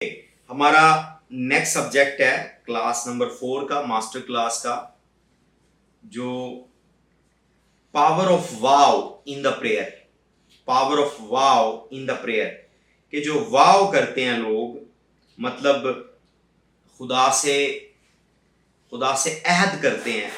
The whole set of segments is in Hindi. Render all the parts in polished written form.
हमारा नेक्स्ट सब्जेक्ट है क्लास नंबर 4 का, मास्टर क्लास का, जो power of wow in the prayer, power of wow in the prayer के जो वाव करते हैं लोग, मतलब खुदा से अहद करते हैं,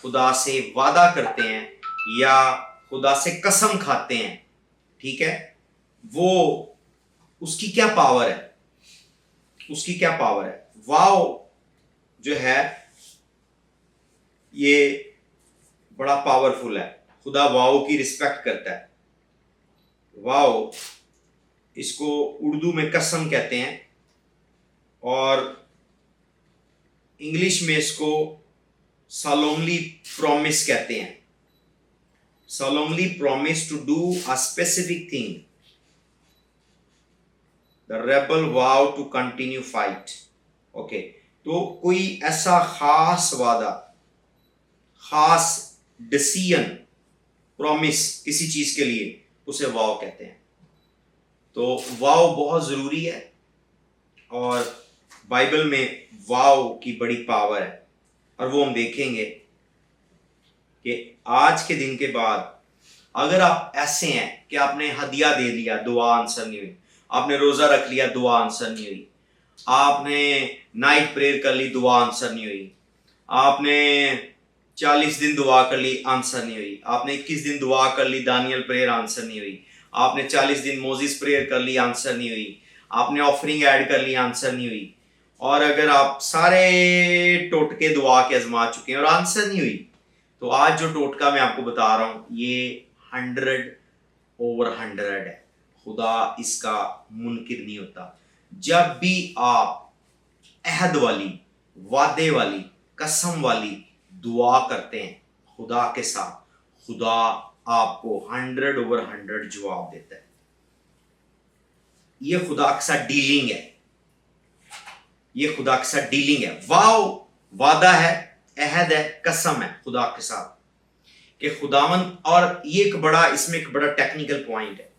खुदा से वादा करते हैं या खुदा से कसम खाते हैं, ठीक है, वो उसकी क्या पावर है, उसकी क्या पावर है। वाव जो है ये बड़ा पावरफुल है। खुदा वाव की रिस्पेक्ट करता है। वाव इसको उर्दू में कसम कहते हैं और इंग्लिश में इसको solemnly प्रॉमिस कहते हैं। solemnly promise to do a specific thing. The rebel vow to continue fight. Okay, तो कोई ऐसा खास वादा, खास डिसीजन, प्रॉमिस किसी चीज के लिए, उसे वाव कहते हैं। तो वाव बहुत जरूरी है और बाइबल में वाव की बड़ी पावर है और वो हम देखेंगे कि आज के दिन के बाद अगर आप ऐसे हैं कि आपने हदिया दे दिया, दुआ आंसर नहीं हुई, आपने रोजा रख लिया, दुआ आंसर नहीं हुई, आपने नाइट प्रेयर कर ली, दुआ आंसर नहीं हुई, आपने 40 दिन दुआ कर ली, आंसर नहीं हुई, आपने 21 दिन दुआ कर ली, दानियल प्रेयर आंसर नहीं हुई, आपने 40 दिन मोजिस प्रेयर कर ली, आंसर नहीं हुई, आपने ऑफरिंग ऐड कर ली, आंसर नहीं हुई, और अगर आप सारे टोटके दुआ के आजमा चुके हैं और आंसर नहीं हुई, तो आज जो टोटका मैं आपको बता रहा हूं ये 100/100 है। खुदा इसका मुनकिर नहीं होता। जब भी आप अहद वाली, वादे वाली, कसम वाली दुआ करते हैं खुदा के साथ, खुदा आपको 100/100 जवाब देता है। ये खुदा के साथ डीलिंग है, ये खुदा के साथ डीलिंग है। वाव वादा है, अहद है, कसम है खुदा के साथ कि खुदावन। और ये इसमें एक बड़ा टेक्निकल पॉइंट है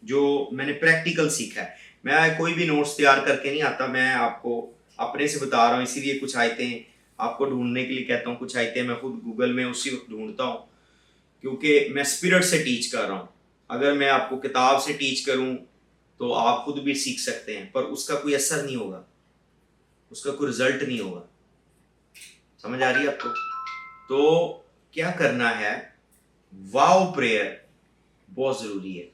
जो मैंने प्रैक्टिकल सीखा है। मैं कोई भी नोट्स तैयार करके नहीं आता, मैं आपको अपने से बता रहा हूँ, इसीलिए कुछ आयतें आपको ढूंढने के लिए कहता हूँ। कुछ आयतें मैं खुद गूगल में उसी वक्त ढूंढता हूँ क्योंकि मैं स्पिरिट से टीच कर रहा हूँ। अगर मैं आपको किताब से टीच करूँ तो आप खुद भी सीख सकते हैं, पर उसका कोई असर नहीं होगा, उसका कोई रिजल्ट नहीं होगा। समझ आ रही है आपको? तो क्या करना है, वाव प्रेयर बहुत जरूरी है।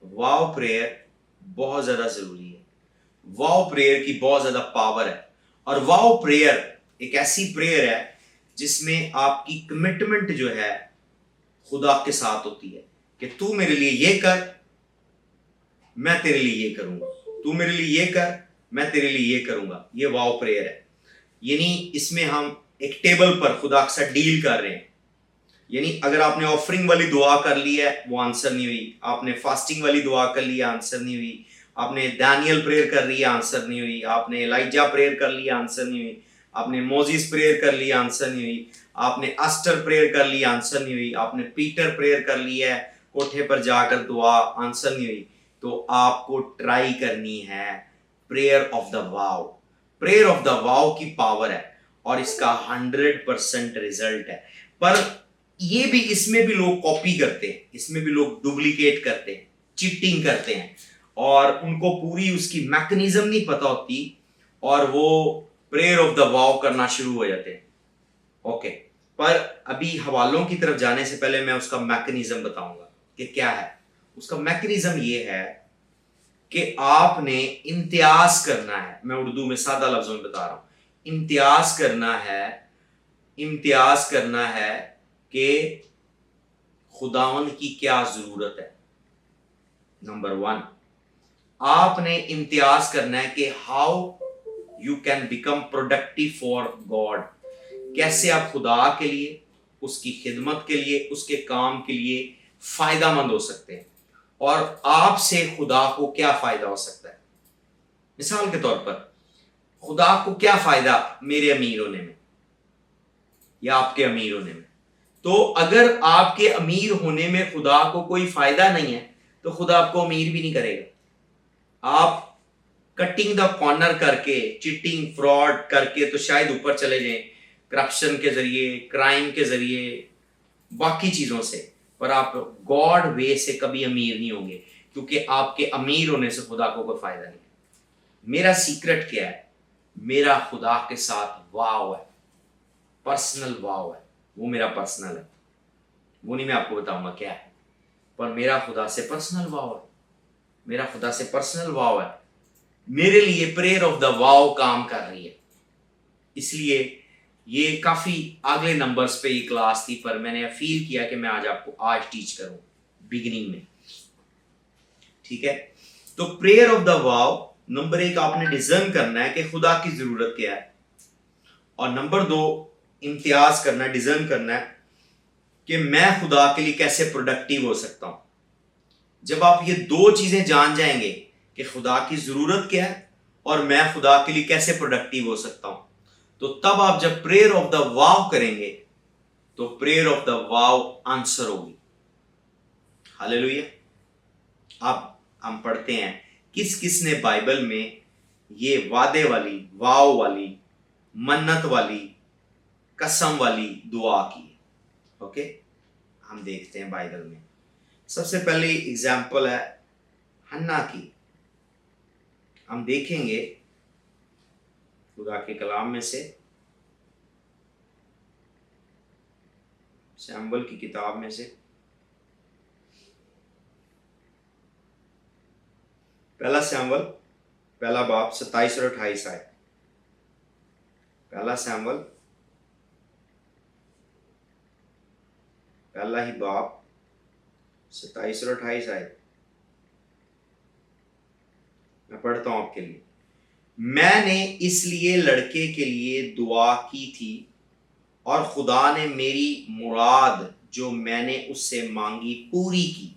वाव प्रेयर बहुत ज्यादा जरूरी है। वाव प्रेयर की बहुत ज्यादा पावर है और वाव प्रेयर एक ऐसी प्रेयर है जिसमें आपकी कमिटमेंट जो है खुदा के साथ होती है कि तू मेरे लिए ये कर, मैं तेरे लिए ये करूंगा, तू मेरे लिए ये कर, मैं तेरे लिए ये करूंगा। ये वाव प्रेयर है। यानी इसमें हम एक टेबल पर खुदा के साथ डील कर रहे हैं। यानी अगर आपने ऑफरिंग वाली दुआ कर ली है, वो आंसर नहीं हुई, आपने फास्टिंग वाली दुआ कर ली, आंसर नहीं हुई, आपने दानियल प्रेयर कर ली, आंसर नहीं हुई, आपने एलाइजा प्रेयर कर ली, आंसर नहीं हुई, आपने मोजिस प्रेयर कर ली, आंसर नहीं हुई, आपने अस्टर प्रेयर कर ली, आंसर नहीं हुई, आपने पीटर प्रेयर कर ली है कोठे पर जाकर दुआ, आंसर नहीं हुई, तो आपको ट्राई करनी है prayer of the vow. Prayer of the vow की पावर है और इसका 100% रिजल्ट है। पर ये भी, इसमें भी लोग कॉपी करते हैं, इसमें भी लोग डुप्लीकेट करते हैं, चीटिंग करते हैं और उनको पूरी उसकी मैकेनिज्म नहीं पता होती और वो प्रेयर ऑफ द वाव करना शुरू हो जाते हैं। ओके, पर अभी हवालों की तरफ जाने से पहले मैं उसका मैकेनिज्म बताऊंगा कि क्या है। उसका मैकेनिज्म ये है कि आपने इम्तियाज करना है। मैं उर्दू में सादा लफ्जों में बता रहा हूं। इम्तियाज करना है, इम्तियाज करना है कि खुदावन की क्या जरूरत है। नंबर 1, आपने इम्तियाज करना है कि how you can become productive for God. कैसे आप खुदा के लिए, उसकी खिदमत के लिए, उसके काम के लिए फायदा मंद हो सकते हैं और आपसे खुदा को क्या फायदा हो सकता है। मिसाल के तौर पर, खुदा को क्या फायदा मेरे अमीर होने में या आपके अमीर होने में। तो अगर आपके अमीर होने में खुदा को कोई फायदा नहीं है तो खुदा आपको अमीर भी नहीं करेगा। आप कटिंग द कॉर्नर करके, चीटिंग फ्रॉड करके तो शायद ऊपर चले जाएं, करप्शन के जरिए, क्राइम के जरिए, बाकी चीजों से, पर आप गॉड वे से कभी अमीर नहीं होंगे, क्योंकि आपके अमीर होने से खुदा को कोई फायदा नहीं। मेरा सीक्रेट क्या है? मेरा खुदा के साथ वाव है, पर्सनल वाव है, वो मेरा पर्सनल है, वो नहीं मैं आपको बताऊंगा क्या है, पर मेरा खुदा से पर्सनल वाव है, मेरा खुदा से पर्सनल वाव है। मेरे लिए प्रेयर ऑफ द वाव काम कर रही है। इसलिए ये काफी अगले नंबर्स पे ये क्लास थी, पर मैंने फील किया कि मैं आपको आज टीच करूं बिगिनिंग में। ठीक है, तो prayer of the wow, number 1 आपने डिजर्न करना है कि खुदा की जरूरत क्या है, और नंबर 2 इम्तियाज करना है, डिजर्न करना है कि मैं खुदा के लिए कैसे प्रोडक्टिव हो सकता हूं। जब आप ये 2 चीजें जान जाएंगे कि खुदा की जरूरत क्या है और मैं खुदा के लिए कैसे प्रोडक्टिव हो सकता हूं, तो तब आप जब प्रेयर ऑफ द वाव करेंगे तो prayer of the wow answer होगी। हालेलुया। अब हम पढ़ते हैं किस किस ने बाइबल में ये वादे वाली, वाव वाली, मन्नत वाली, कसम वाली दुआ की। ओके, हम देखते हैं बाइबल में। सबसे पहले एग्जाम्पल है हन्ना की। हम देखेंगे खुदा के कलाम में से, शैम्बल की किताब में से, पहला शैम्बल, पहला बाब 27 और 28 आए। पहला शैम्बल, पहला ही बाब 27 और 28 आए। मैं पढ़ता हूं आपके लिए। मैंने इसलिए लड़के के लिए दुआ की थी और खुदा ने मेरी मुराद जो मैंने उससे मांगी पूरी की।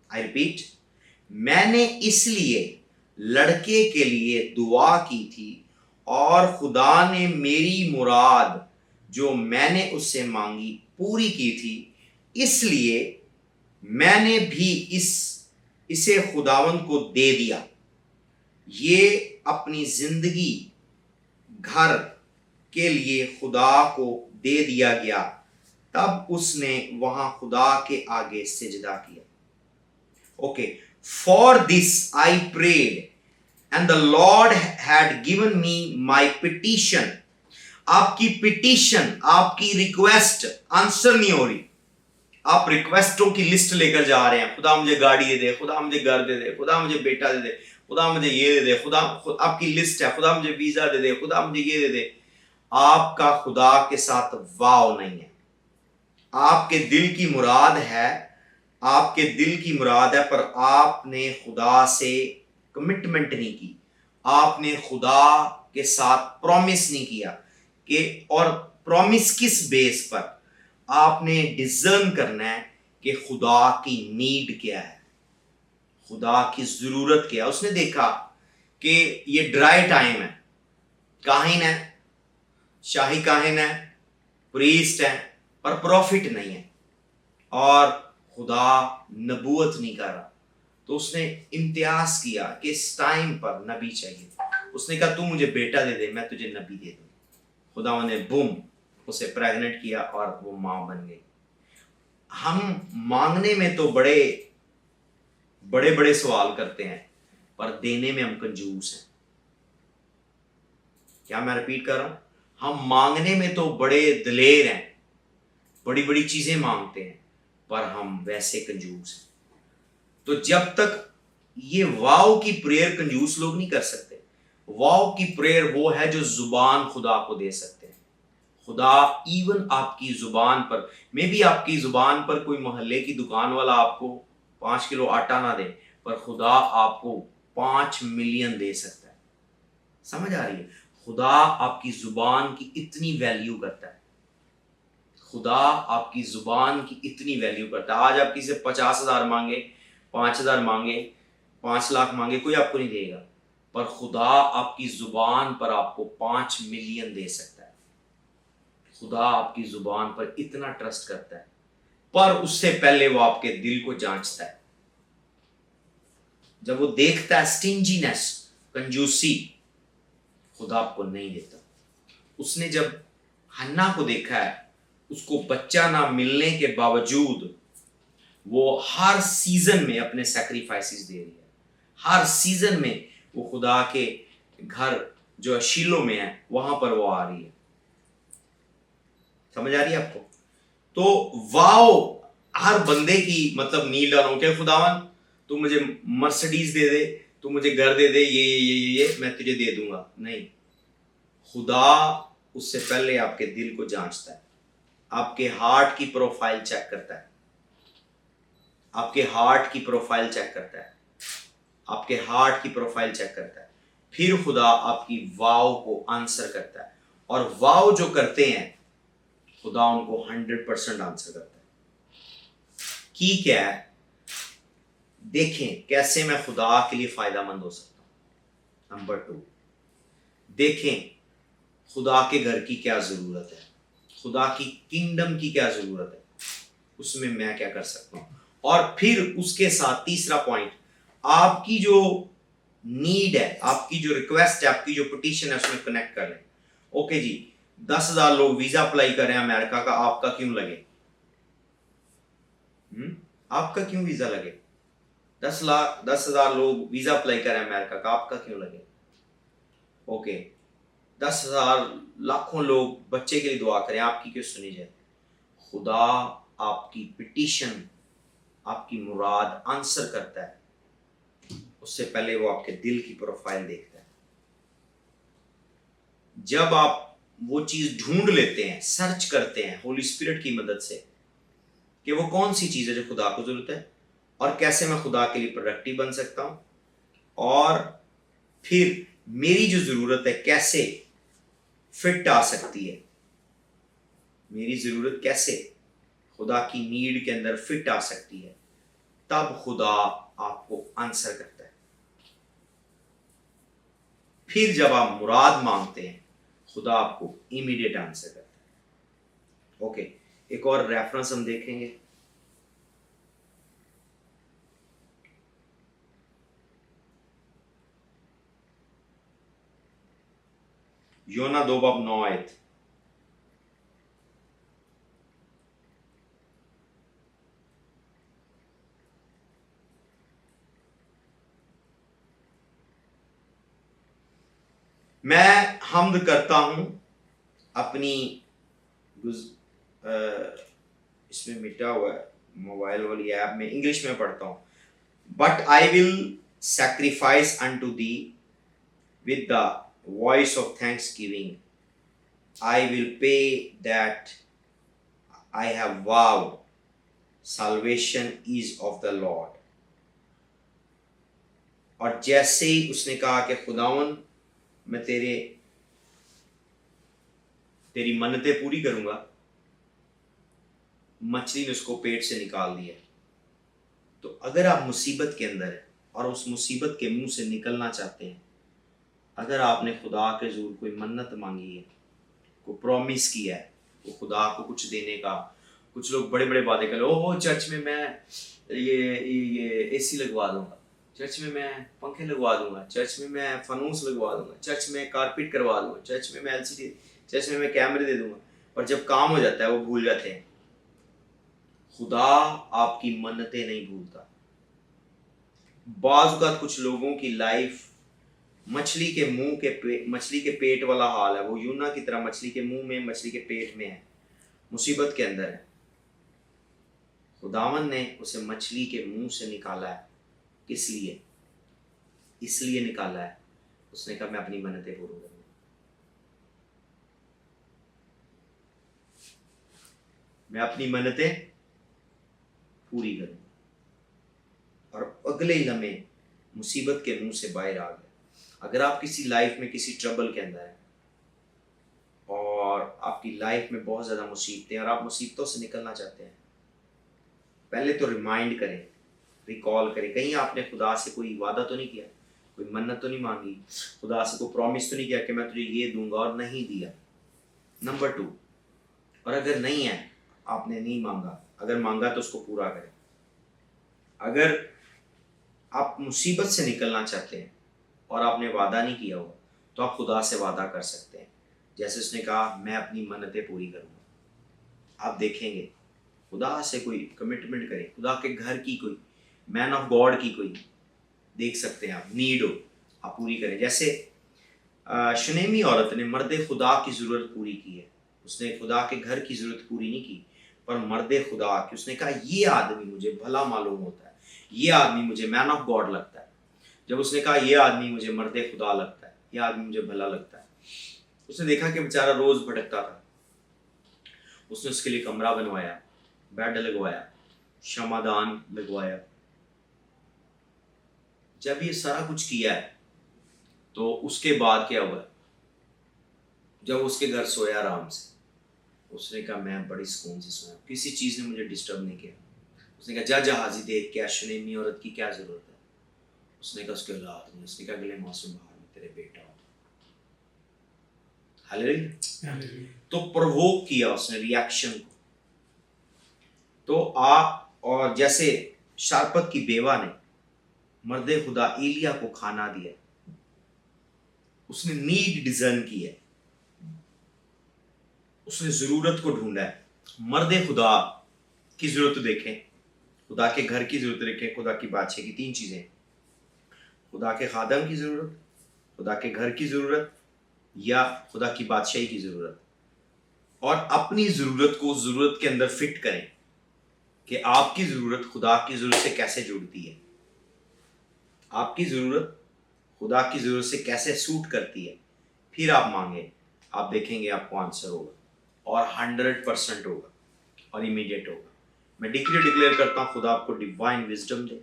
आई रिपीट, मैंने इसलिए लड़के के लिए दुआ की थी और खुदा ने मेरी मुराद जो मैंने उससे मांगी पूरी की थी, इसलिए मैंने भी इसे खुदावंद को दे दिया। ये अपनी जिंदगी घर के लिए खुदा को दे दिया गया। तब उसने वहां खुदा के आगे सिजदा किया। Okay, for this I prayed and the Lord had given me my petition. आपकी पिटिशन, आपकी रिक्वेस्ट आंसर नहीं हो रही। आप रिक्वेस्टों की लिस्ट लेकर जा रहे हैं, खुदा मुझे गाड़ी दे दे, खुदा मुझे घर दे दे, खुदा मुझे बेटा दे दे, खुदा मुझे ये दे दे, खुदा आपकी लिस्ट है, खुदा मुझे वीजा दे दे, खुदा मुझे ये दे दे। आपका खुदा के साथ वाव नहीं है। आपके दिल की मुराद है, आपके दिल की मुराद है, पर आपने खुदा से कमिटमेंट नहीं की, आपने खुदा के साथ प्रॉमिस नहीं किया कि, और प्रॉमिस किस बेस पर? आपने डिजर्न करना है कि खुदा की नीड क्या है, खुदा की जरूरत क्या है। उसने देखा कि ये ड्राई टाइम है, काहिन है, शाही काहिन है, प्रीस्ट है, पर प्रॉफिट नहीं है, और खुदा नबूवत नहीं कर रहा। तो उसने इम्तियाज किया कि इस टाइम पर नबी चाहिए। उसने कहा तू मुझे बेटा दे दे, मैं तुझे नबी दे दूं। खुदा ने बूम उसे प्रेग्नेंट किया और वो मां बन गई। हम मांगने में तो बड़े बड़े बड़े सवाल करते हैं, पर देने में हम कंजूस हैं। क्या मैं रिपीट कर रहा हूं? हम मांगने में तो बड़े दिलेर हैं, बड़ी बड़ी चीजें मांगते हैं, पर हम वैसे कंजूस हैं। तो जब तक ये वाव की प्रेयर कंजूस लोग नहीं कर सकते। वाव की प्रेयर वो है जो जुबान खुदा को दे सकते हैं। खुदा इवन आपकी जुबान पर, मे भी आपकी जुबान पर कोई मोहल्ले की दुकान वाला आपको 5 किलो आटा ना दे, पर खुदा आपको 5 मिलियन दे सकता है। समझ आ रही है? खुदा आपकी जुबान की इतनी वैल्यू करता है। खुदा आपकी जुबान की इतनी वैल्यू करता है। आज आप किसी से 50,000 मांगे, 5,000 मांगे, 5 लाख मांगे, कोई आपको नहीं देगा, पर खुदा आपकी जुबान पर आपको 5 मिलियन दे सकता है। खुदा आपकी जुबान पर इतना ट्रस्ट करता है, पर उससे पहले वो आपके दिल को जांचता है। जब वो देखता है स्टिंजीनेस, कंजूसी, खुदा आपको नहीं देता। उसने जब हन्ना को देखा है, उसको बच्चा ना मिलने के बावजूद वो हर सीजन में अपने सैक्रिफाइसेस दे रही है, हर सीजन में वो खुदा के घर जो शीलो में है वहां पर वो आ रही है। समझ आ रही है आपको? तो वाओ हर बंदे की मतलब नीड डालो क्या खुदावन तू मुझे मर्सिडीज दे दे, तू मुझे घर दे दे, ये मैं तुझे दे दूंगा। नहीं, खुदा उससे पहले आपके दिल को जांचता है, आपके हार्ट की प्रोफाइल चेक करता है, आपके हार्ट की प्रोफाइल चेक करता है, आपके हार्ट की प्रोफाइल चेक करता है। फिर खुदा आपकी वाव को आंसर करता है, और वाव जो करते हैं खुदा उनको 100% आंसर करता है। की क्या है, देखें कैसे मैं खुदा के लिए फायदामंद हो सकता हूं। नंबर 2, देखें खुदा के घर की क्या जरूरत है, खुदा की किंगडम की क्या जरूरत है, उसमें मैं क्या कर सकता हूं। और फिर उसके साथ तीसरा पॉइंट, आपकी जो नीड है, आपकी जो रिक्वेस्ट है, आपकी जो पिटीशन है उसमें कनेक्ट कर लें। ओके जी, 10,000 लोग वीजा अप्लाई कर रहे हैं अमेरिका का, आपका क्यों लगे? आपका क्यों वीजा लगे? 10,000 लोग वीजा अप्लाई कर रहे हैं अमेरिका का, आपका क्यों लगे? ओके, 10,000 लाखों लोग बच्चे के लिए दुआ करें, आपकी क्यों सुनी जाए? खुदा आपकी पिटीशन, आपकी मुराद आंसर करता है, उससे पहले वो आपके दिल की प्रोफाइल देखता है। जब आप वो चीज ढूंढ लेते हैं, सर्च करते हैं होली स्पिरिट की मदद से कि वो कौन सी चीज है जो खुदा को जरूरत है और कैसे मैं खुदा के लिए प्रोडक्टिव बन सकता हूं, और फिर मेरी जो जरूरत है कैसे फिट आ सकती है, मेरी जरूरत कैसे खुदा की नीड के अंदर फिट आ सकती है, तब खुदा आपको आंसर करता है। फिर जब आप मुराद मांगते हैं खुदा आपको इमीडिएट आंसर करता है। ओके, एक और रेफरेंस हम देखेंगे। योना 2:9। मैं हम्द करता हूं अपनी इसमें मिटा हुआ है मोबाइल वाली ऐप में, इंग्लिश में पढ़ता हूं। But I will sacrifice unto thee with the voice of thanksgiving, I will pay that I have vowed, salvation is of the Lord। और जैसे ही उसने कहा कि खुदावन मैं तेरी मन्नतें पूरी करूंगा, मछली ने उसको पेट से निकाल दिया। तो अगर आप मुसीबत के अंदर है और उस मुसीबत के मुंह से निकलना चाहते हैं, अगर आपने खुदा के ज़रूर कोई मन्नत मांगी है, कोई प्रॉमिस किया है, वो खुदा को कुछ देने का, कुछ लोग बड़े बड़े वादे कर, ओह चर्च में मैं ये एसी लगवा दूंगा, चर्च में मैं पंखे लगवा दूंगा, चर्च में मैं फनूस लगवा दूंगा, चर्च में कारपेट करवा दूंगा, चर्च में मैं एलसीडी, चर्च में मैं कैमरे दे दूंगा। पर जब काम हो जाता है वो भूल जाते हैं। खुदा आपकी मन्नतें नहीं भूलता। बाज़ औक़ात कुछ लोगों की लाइफ मछली के पेट वाला हाल है। वो यूना की तरह मछली के मुंह में, मछली के पेट में है, मुसीबत के अंदर है। खुदावन ने उसे मछली के मुंह से निकाला है। किस लिए? इसलिए निकाला है, उसने कहा मैं अपनी मन्नतें पूरी करूंगा। मैं अपनी मन्नतें पूरी करूंगा। और अगले ही लम्हे मुसीबत के मुंह से बाहर आ गए। अगर आप किसी लाइफ में किसी ट्रबल के अंदर है और आपकी लाइफ में बहुत ज़्यादा मुसीबतें और आप मुसीबतों से निकलना चाहते हैं, पहले तो रिमाइंड करें, रिकॉल करें, कहीं आपने खुदा से कोई वादा तो नहीं किया, कोई मन्नत तो नहीं मांगी, खुदा से कोई प्रॉमिस तो नहीं किया कि मैं तुझे ये दूंगा और नहीं दिया। नंबर 2, और अगर नहीं है, आपने नहीं मांगा, अगर मांगा तो उसको पूरा करें। अगर आप मुसीबत से निकलना चाहते हैं और आपने वादा नहीं किया हुआ, तो आप खुदा से वादा कर सकते हैं। जैसे उसने कहा मैं अपनी मन्नतें पूरी करूँगा। आप देखेंगे खुदा से कोई कमिटमेंट करें, खुदा के घर की कोई, मैन ऑफ गॉड की कोई, देख सकते हैं आप नीड हो, आप पूरी करें। जैसे शनेमी औरत ने मर्द खुदा की ज़रूरत पूरी की है, उसने खुदा के घर की ज़रूरत पूरी नहीं की, पर मर्द खुदा की, उसने कहा ये आदमी मुझे भला मालूम होता है, ये आदमी मुझे मैन ऑफ गॉड लगता है। जब उसने कहा ये आदमी मुझे मर्द खुदा लगता है, ये आदमी मुझे भला लगता है, उसने देखा कि बेचारा रोज़ भटकता था, उसने उसके लिए कमरा बनवाया, बेड लगवाया, क्षमादान लगवाया। जब ये सारा कुछ किया है तो उसके बाद क्या हुआ, जब उसके घर सोया आराम से, उसने कहा मैं बड़ी सुकून से सोया, किसी चीज़ ने मुझे डिस्टर्ब नहीं किया। उसने कहा जा जहाज़ी देख के शनेमी औरत की क्या ज़रूरत है। उसने कहा उसके औलाद नहीं, उसने कहा अगले मौसम बाहर में तेरे बेटा हो। हालेलुया। तो प्रवोक किया उसने रिएक्शन को। तो आप और जैसे शारपत की बेवा ने मर्द खुदा एलिया को खाना दिया, उसने नीड डिजर्न की है, उसने जरूरत को ढूंढा है। मर्द खुदा की जरूरत देखें, खुदा के घर की जरूरत देखें, खुदा की बादशाह की, तीन चीजें, खुदा के खादम की जरूरत, खुदा के घर की जरूरत, या खुदा की बादशाही की जरूरत। और अपनी जरूरत को उस जरूरत के अंदर फिट करें कि आपकी जरूरत खुदा की जरूरत से कैसे जुड़ती है, आपकी जरूरत खुदा की जरूरत से कैसे सूट करती है। फिर आप मांगे, आप देखेंगे आपको आंसर होगा और 100% होगा और इमीडिएट होगा। मैं डिक्लेयर करता हूँ खुदा आपको डिवाइन विजडम दे,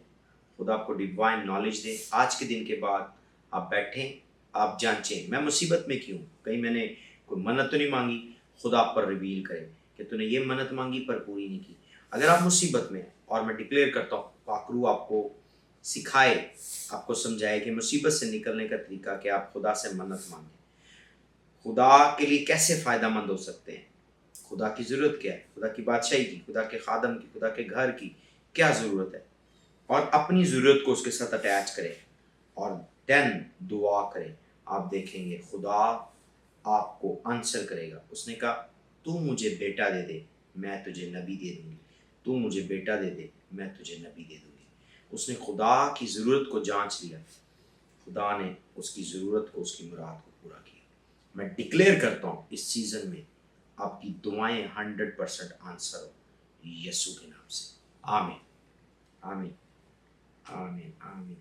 खुदा आपको डिवाइन नॉलेज दे। आज के दिन के बाद आप बैठें, आप जांचें मैं मुसीबत में क्यों, कहीं मैंने कोई मन्नत तो नहीं मांगी, खुदा आप पर रिवील करे कि तूने ये मन्नत मांगी पर पूरी नहीं की। अगर आप मुसीबत में हैं, और मैं डिक्लेयर करता हूँ पाकरू आपको सिखाए, आपको समझाए कि मुसीबत से निकलने का तरीका कि आप खुदा से मन्नत मांगे, खुदा के लिए कैसे फ़ायदेमंद हो सकते हैं, खुदा की ज़रूरत क्या है, खुदा की बादशाही की, खुदा के खादम की, खुदा के घर की क्या ज़रूरत है, और अपनी ज़रूरत को उसके साथ अटैच करें और देन दुआ करें। आप देखेंगे खुदा आपको आंसर करेगा। उसने कहा तू मुझे बेटा दे दे मैं तुझे नबी दे दूंगी, तू मुझे बेटा दे दे मैं तुझे नबी दे दूंगी। उसने खुदा की ज़रूरत को जांच लिया, खुदा ने उसकी ज़रूरत को, उसकी मुराद को पूरा किया। मैं डिक्लेयर करता हूँ इस सीज़न में आपकी दुआएं 100% आंसर हो यीशु के नाम से। आमीन आमीन आमीन आमीन।